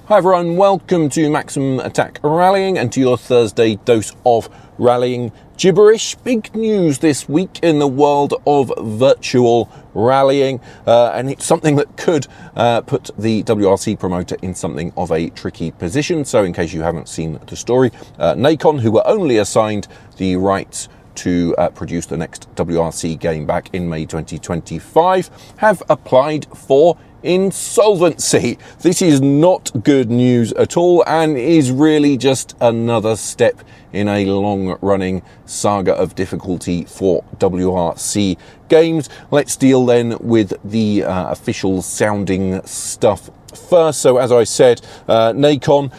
Hi everyone, welcome to Maximum Attack Rallying and to your Thursday dose of rallying gibberish. Big news this week in the world of virtual rallying, and it's something that could put the WRC promoter in something of a tricky position. So in case you haven't seen the story, Nacon, who were only assigned the rights to produce the next WRC game back in May 2025, have applied for insolvency. This is not good news at all and is really just another step in a long-running saga of difficulty for WRC games. Let's deal then with the official sounding stuff first. So as I said, Nacon,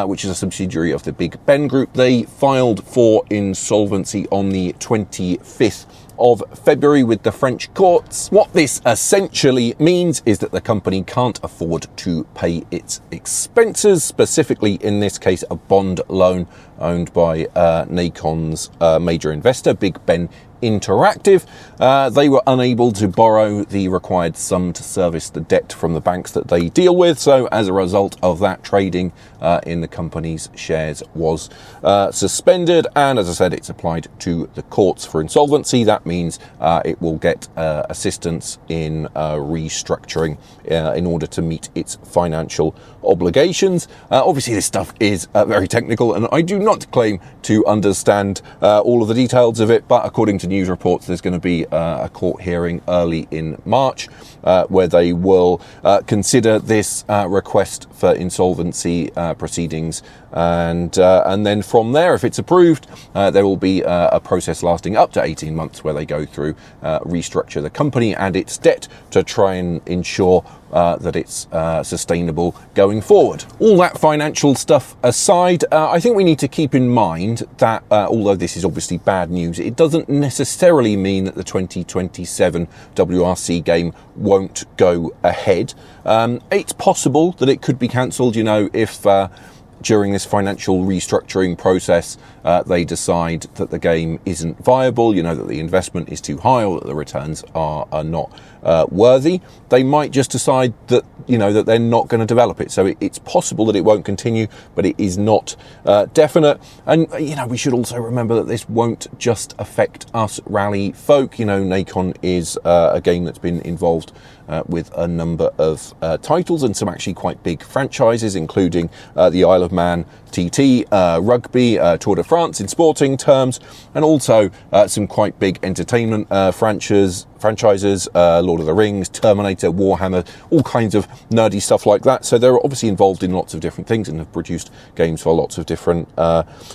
which is a subsidiary of the Big Ben Group, they filed for insolvency on the 25th of February with the French courts. What this essentially means is that the company can't afford to pay its expenses, specifically in this case a bond loan owned by Nacon's major investor, Big Ben Interactive. They were unable to borrow the required sum to service the debt from the banks that they deal with. So as a result of that, trading in the company's shares was suspended. And as I said, it's applied to the courts for insolvency. That means it will get assistance in restructuring in order to meet its financial obligations. Obviously, this stuff is very technical, and I do not claim to understand all of the details of it, but according to news reports, there's going to be a court hearing early in March where they will consider this request for insolvency proceedings, and then from there, if it's approved, there will be a process lasting up to 18 months where they go through, restructure the company and its debt to try and ensure that it's sustainable going forward. All that financial stuff aside, I think we need to keep in mind that although this is obviously bad news, it doesn't necessarily mean that the 2027 WRC game won't go ahead. It's possible that it could be cancelled, if during this financial restructuring process, they decide that the game isn't viable, that the investment is too high or that the returns are not worthy. They might just decide that, that they're not going to develop it. So it's possible that it won't continue, but it is not definite. And, we should also remember that this won't just affect us rally folk. Nacon is a game that's been involved with a number of titles and some actually quite big franchises, including the Isle of Man TT, rugby, Tour de France in sporting terms, and also some quite big entertainment franchises, Lord of the Rings, Terminator, Warhammer, all kinds of nerdy stuff like that. So they're obviously involved in lots of different things and have produced games for lots of different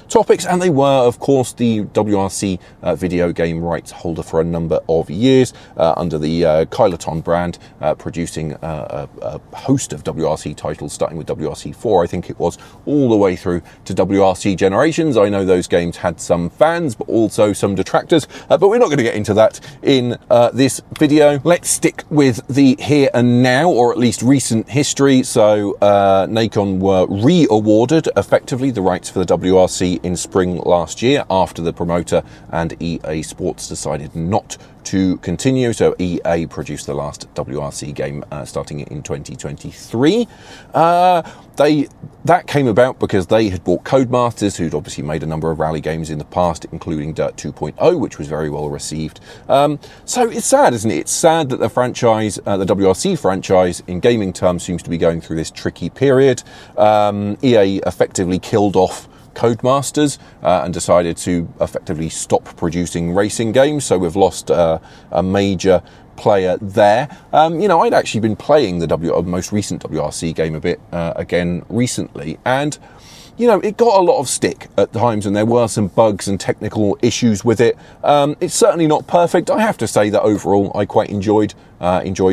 topics. And they were, of course, the WRC video game rights holder for a number of years under the Kyloton brand, producing a host of WRC titles, starting with WRC 4, I think it was, all the way through to WRC Generations. I know those games had some fans, but also some detractors, but we're not going to get into that in this video. Let's stick with the here and now, or at least recent history. So Nacon were re-awarded effectively the rights for the WRC in spring last year after the promoter and EA Sports decided not to continue. So EA produced the last WRC game starting in 2023. That came about because they had bought Codemasters, who'd obviously made a number of rally games in the past, including Dirt 2.0, which was very well received. So it's sad, isn't it? It's sad that the franchise, the WRC franchise, in gaming terms, seems to be going through this tricky period. EA effectively killed off Codemasters and decided to effectively stop producing racing games. So we've lost a major player there. I'd actually been playing the most recent WRC game a bit again recently, and it got a lot of stick at times, and there were some bugs and technical issues with it. It's certainly not perfect. I have to say that overall I quite enjoyed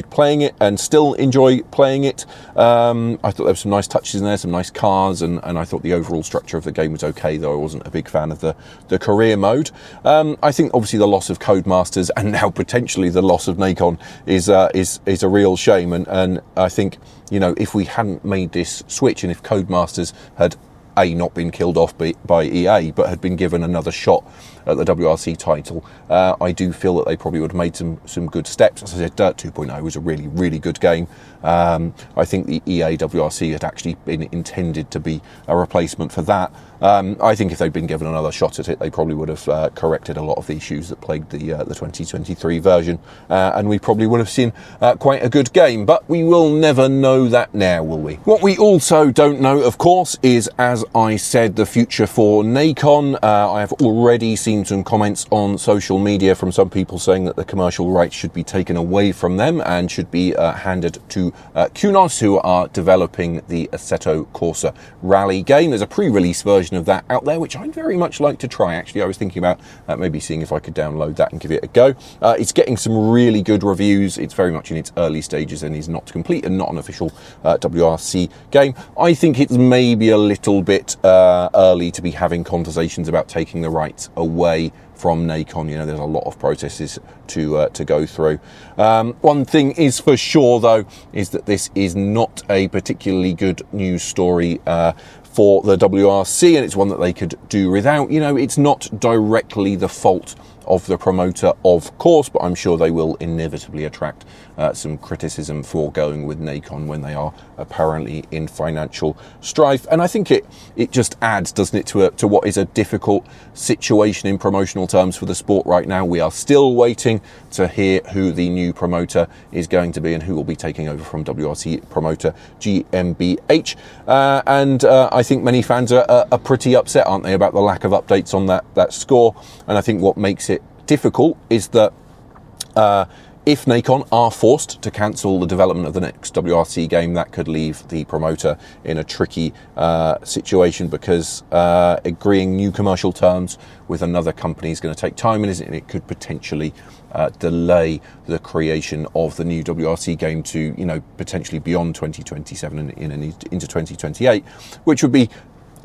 playing it and still enjoy playing it. I thought there were some nice touches in there, some nice cars, and I thought the overall structure of the game was okay, though I wasn't a big fan of the career mode. I think obviously the loss of Codemasters and now potentially the loss of Nacon is a real shame, and I think if we hadn't made this switch and if Codemasters had not been killed off by EA, but had been given another shot at the WRC title, I do feel that they probably would have made some good steps. As I said, Dirt 2.0 was a really, really good game. I think the EA WRC had actually been intended to be a replacement for that. I think if they'd been given another shot at it, they probably would have corrected a lot of the issues that plagued the 2023 version, and we probably would have seen quite a good game. But we will never know that now, will we? What we also don't know, of course, is, as I said, the future for Nacon. I have already seen some comments on social media from some people saying that the commercial rights should be taken away from them and should be handed to Kunos, who are developing the Assetto Corsa rally game. There's a pre-release version of that out there, which I'd very much like to try. Actually, I was thinking about maybe seeing if I could download that and give it a go. It's getting some really good reviews. It's very much in its early stages and is not complete and not an official WRC game. I think it's maybe a little bit early to be having conversations about taking the rights away from Nacon. You know, there's a lot of processes to go through. One thing is for sure, though, is that this is not a particularly good news story for the WRC, and it's one that they could do without. You know, it's not directly the fault of the promoter, of course, but I'm sure they will inevitably attract some criticism for going with Nacon when they are apparently in financial strife. And I think it just adds, doesn't it, to what is a difficult situation in promotional terms for the sport right now. We are still waiting to hear who the new promoter is going to be and who will be taking over from WRC promoter GmbH. And I think many fans are pretty upset, aren't they, about the lack of updates on that score. And I think what makes it difficult is that if Nacon are forced to cancel the development of the next WRC game, that could leave the promoter in a tricky situation, because agreeing new commercial terms with another company is going to take time, and it could potentially delay the creation of the new WRC game to, you know, potentially beyond 2027 and into 2028, which would be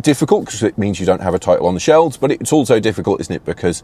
difficult because it means you don't have a title on the shelves, but it's also difficult, isn't it, because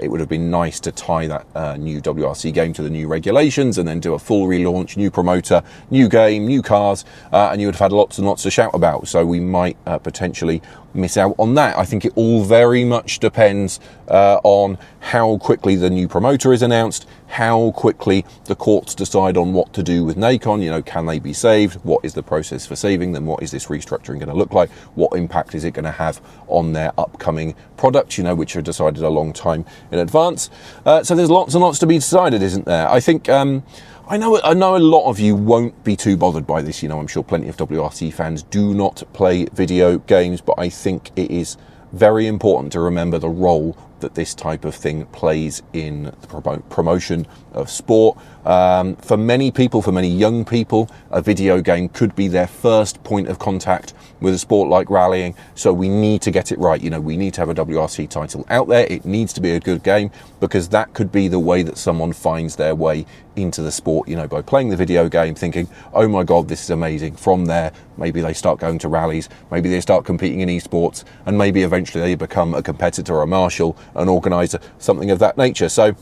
it would have been nice to tie that new WRC game to the new regulations and then do a full relaunch, new promoter, new game, new cars, and you would have had lots and lots to shout about. So we might potentially miss out on that. I think it all very much depends on how quickly the new promoter is announced, how quickly the courts decide on what to do with Nacon. You know, can they be saved? What is the process for saving them? What is this restructuring going to look like? What impact is it going to have on their upcoming products, you know, which are decided a long time in advance? So there's lots and lots to be decided, isn't there? I think I know a lot of you won't be too bothered by this. You know, I'm sure plenty of WRC fans do not play video games, but I think it is very important to remember the role that this type of thing plays in the promotion of sport. For many people, for many young people, a video game could be their first point of contact with a sport like rallying. So we need to get it right. You know, we need to have a WRC title out there. It needs to be a good game, because that could be the way that someone finds their way into the sport, you know, by playing the video game, thinking, oh my God, this is amazing. From there, maybe they start going to rallies, maybe they start competing in esports, and maybe eventually they become a competitor, a marshal, an organizer, something of that nature. So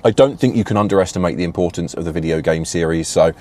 I don't think you can underestimate the importance of the video game series. So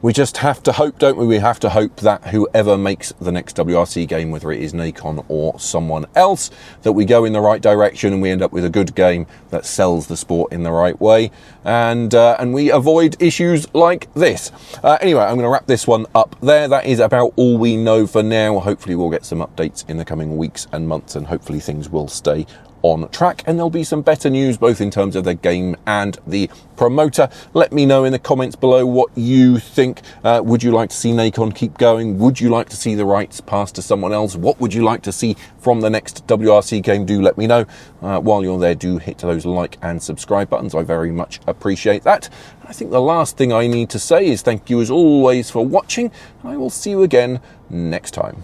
we just have to hope, don't we? We have to hope that whoever makes the next WRC game, whether it is Nacon or someone else, that we go in the right direction and we end up with a good game that sells the sport in the right way, and we avoid issues like this. Anyway, I'm going to wrap this one up there. That is about all we know for now. Hopefully we'll get some updates in the coming weeks and months, and hopefully things will stay on track, and there'll be some better news both in terms of the game and the promoter. Let me know in the comments below what you think. Would you like to see Nacon keep going? Would you like to see the rights passed to someone else? What would you like to see from the next WRC game? Do let me know. While you're there, do hit those like and subscribe buttons. I very much appreciate that. I think the last thing I need to say is thank you as always for watching, and I will see you again next time.